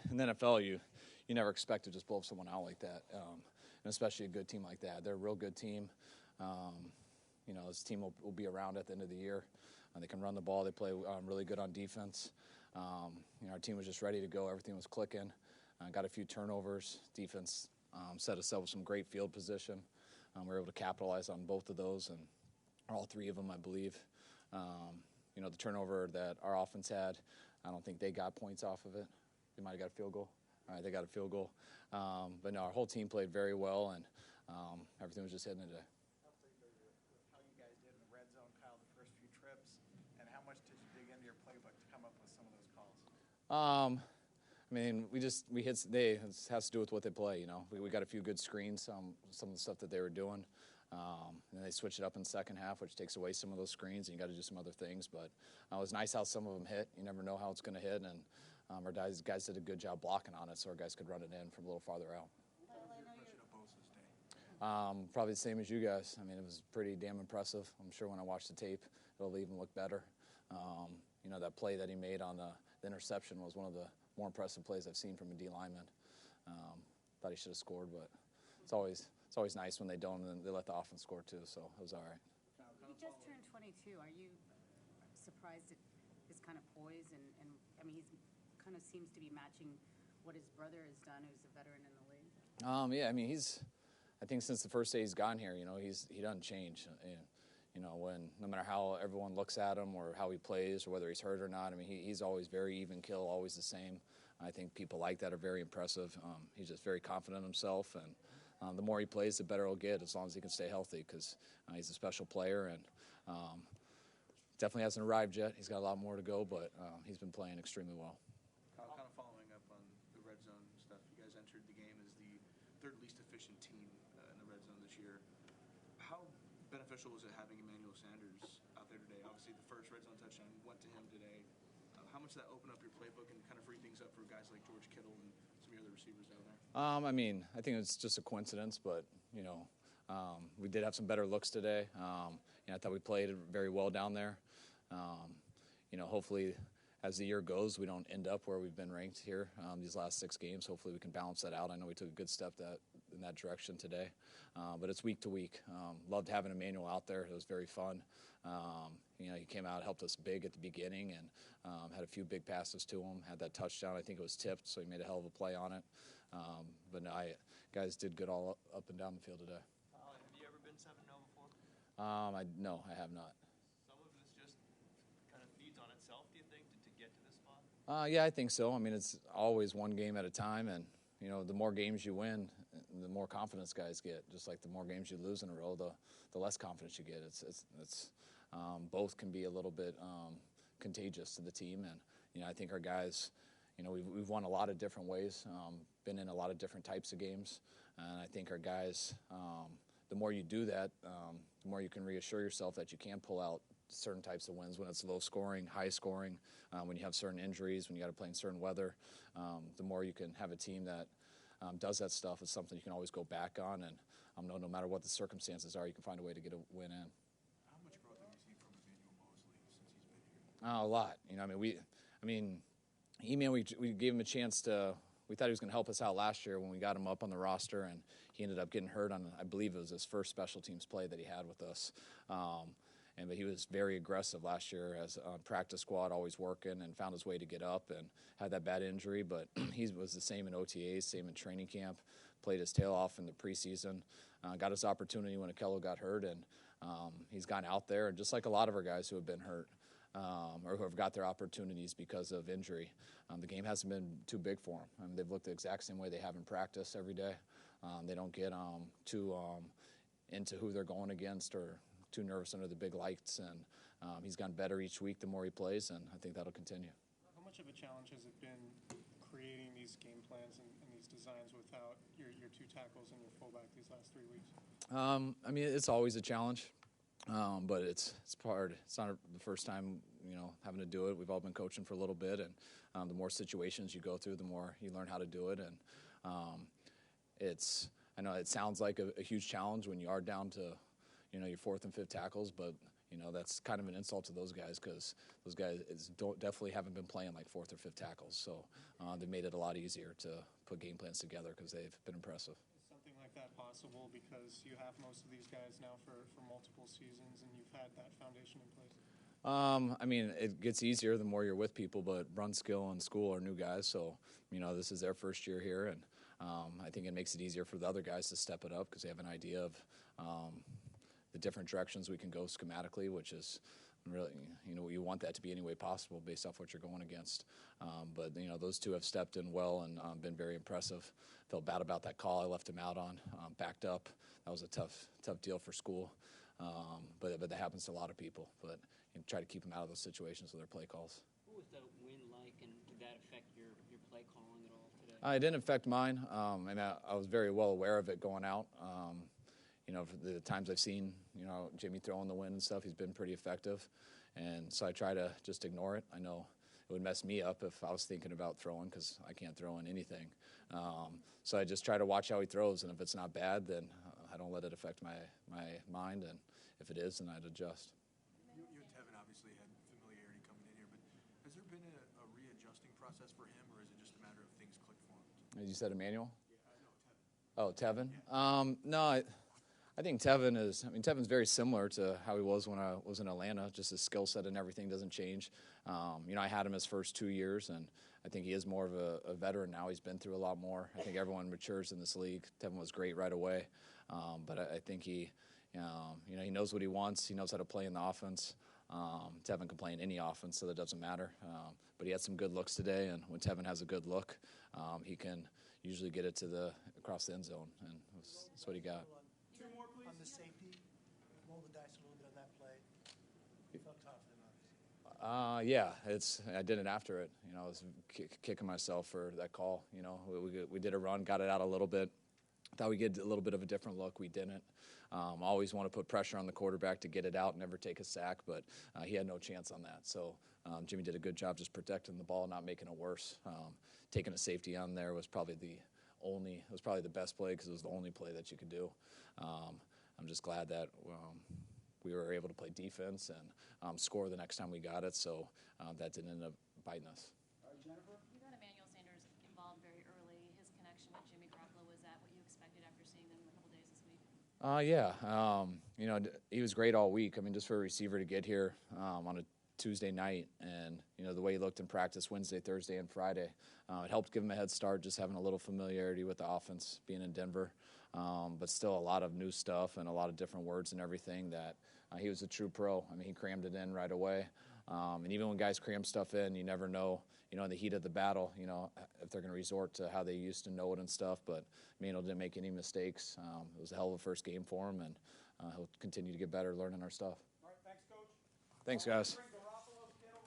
in the NFL, you never expect to just blow someone out like that, and especially a good team like that. They're a real good team. This team will be around at the end of the year. They can run the ball. They play really good on defense. Our team was just ready to go. Everything was clicking. Got a few turnovers. Defense set us up with some great field position. We were able to capitalize on both of those, and all three of them, I believe. The turnover that our offense had, I don't think they got points off of it. They might have got a field goal. All right, they got a field goal. But no, our whole team played very well, and everything was just hitting today. How you guys did in the red zone, Kyle, the first few trips, and how much did you dig into your playbook to come up with some of those calls? We hit. It has to do with what they play. We got a few good screens, some of the stuff that they were doing. And they switched it up in the second half, which takes away some of those screens, and you got to do some other things. But it was nice how some of them hit. You never know how it's going to hit, and our guys did a good job blocking on it, so our guys could run it in from a little farther out. Probably the same as you guys. It was pretty damn impressive. I'm sure when I watch the tape, it'll even look better. That play that he made on the interception was one of the more impressive plays I've seen from a D lineman. Thought he should have scored, but it's always nice when they don't, and they let the offense score too, so it was all right. He just turned 22. Are you surprised at his kind of poise? And he's kind of seems to be matching what his brother has done, who's a veteran in the league. I think since the first day he's gone here, he doesn't change. No matter how everyone looks at him or how he plays or whether he's hurt or not, he's always very even kill, always the same. I think people like that are very impressive. He's just very confident in himself, and the more he plays, the better he'll get, as long as he can stay healthy, because he's a special player, and definitely hasn't arrived yet. He's got a lot more to go, but he's been playing extremely well. Kind of following up on the red zone stuff, you guys entered the game as the third least efficient team in the red zone this year. How beneficial was it having Emmanuel Sanders out there today? Obviously, the first red zone touchdown went to him today. How much did that open up your playbook and kind of free things up for guys like George Kittle and some of your other receivers down there? I think it's just a coincidence, but we did have some better looks today. I thought we played very well down there. Hopefully, as the year goes, we don't end up where we've been ranked here these last 6 games. Hopefully, we can balance that out. I know we took a good step in that direction today, but it's week to week. Loved having Emmanuel out there. It was very fun. He came out, helped us big at the beginning, and had a few big passes to him. Had that touchdown. I think it was tipped, so he made a hell of a play on it. But no, guys did good all up and down the field today. Have you ever been 7-0 before? No, I have not. Some of this just kind of feeds on itself, do you think, to get to this spot? Yeah, I think so. It's always one game at a time, and the more games you win, the more confidence guys get. Just like the more games you lose in a row, the less confidence you get. It's both can be a little bit contagious to the team, and I think our guys, we've won a lot of different ways, been in a lot of different types of games, and I think our guys, the more you do that, the more you can reassure yourself that you can pull out certain types of wins when it's low scoring, high scoring, when you have certain injuries, when you got to play in certain weather. The more you can have a team that does that stuff, is something you can always go back on, and no matter what the circumstances are, you can find a way to get a win in. How much growth have you seen from Emmanuel Mosley since he's been here? A lot. We gave him a chance to. We thought he was going to help us out last year when we got him up on the roster, and he ended up getting hurt on, I believe it was his first special teams play that he had with us. But he was very aggressive last year as a practice squad, always working, and found his way to get up, and had that bad injury. But he was the same in OTAs, same in training camp, played his tail off in the preseason, got his opportunity when Akello got hurt, and he's gone out there, and just like a lot of our guys who have been hurt, or who have got their opportunities because of injury. The game hasn't been too big for them. They've looked the exact same way they have in practice every day. They don't get too into who they're going against or too nervous under the big lights. And he's gotten better each week the more he plays, and I think that'll continue. How much of a challenge has it been creating these game plans and these designs without your 2 tackles and your fullback these last 3 weeks? It's always a challenge. But it's hard. It's not the first time, having to do it. We've all been coaching for a little bit, and the more situations you go through, the more you learn how to do it. And I know it sounds like a huge challenge when you are down to, your 4th and 5th tackles, but that's kind of an insult to those guys because those guys definitely haven't been playing like fourth or fifth tackles. So they made it a lot easier to put game plans together because they've been impressive. Is something like that possible because you have most of these guys now for multiple seasons and you've had that foundation in place? I mean, it gets easier the more you're with people, but Brunskill and School are new guys, so, this is their first year here, and I think it makes it easier for the other guys to step it up because they have an idea of the different directions we can go schematically, which is really, you want that to be any way possible based off what you're going against. But, those two have stepped in well and been very impressive. Felt bad about that call I left him out on, backed up. That was a tough deal for School, but that happens to a lot of people. But try to keep them out of those situations with their play calls. What was the win like, and did that affect your play calling at all today? It didn't affect mine, and I was very well aware of it going out. For the times I've seen, Jimmy throwing the wind and stuff, he's been pretty effective. And so I try to just ignore it. I know it would mess me up if I was thinking about throwing because I can't throw in anything. So I just try to watch how he throws, and if it's not bad, then I don't let it affect my mind. And if it is, then I'd adjust. You and Tevin obviously had familiarity coming in here, but has there been a readjusting process for him, or is it just a matter of things click for him? As you said, Emmanuel? Yeah, no, Oh, Tevin. Tevin? Yeah. No, I think Tevin's very similar to how he was when I was in Atlanta. Just his skill set and everything doesn't change. I had him his first 2 years, and I think he is more of a veteran now. He's been through a lot more. I think everyone matures in this league. Tevin was great right away, but I think he knows what he wants. He knows how to play in the offense. Tevin can play in any offense, so that doesn't matter. But he had some good looks today, and when Tevin has a good look, he can usually get it across the end zone, and that's what he got. Two more, please. On the safety, roll the dice a little bit on that play. You felt confident, obviously. Yeah, I did it after it. I was kicking myself for that call. We did a run, got it out a little bit. Thought we'd get a little bit of a different look. We didn't. Always want to put pressure on the quarterback to get it out, never take a sack, but he had no chance on that. So Jimmy did a good job just protecting the ball, not making it worse. Taking a safety on there was probably the best play because it was the only play that you could do. I'm just glad that we were able to play defense and score the next time we got it, so that didn't end up biting us. Jennifer? You got Emmanuel Sanders involved very early. His connection with Jimmy Garoppolo, was that what you expected after seeing them a couple days this week? He was great all week. Just for a receiver to get here on a Tuesday night and, the way he looked in practice Wednesday, Thursday, and Friday, it helped give him a head start just having a little familiarity with the offense being in Denver. But still a lot of new stuff and a lot of different words and everything that he was a true pro. He crammed it in right away. And even when guys cram stuff in, you never know, in the heat of the battle, if they're going to resort to how they used to know it and stuff. But Emmanuel didn't make any mistakes. It was a hell of a first game for him, and he'll continue to get better learning our stuff. All right, thanks, Coach. Thanks, guys.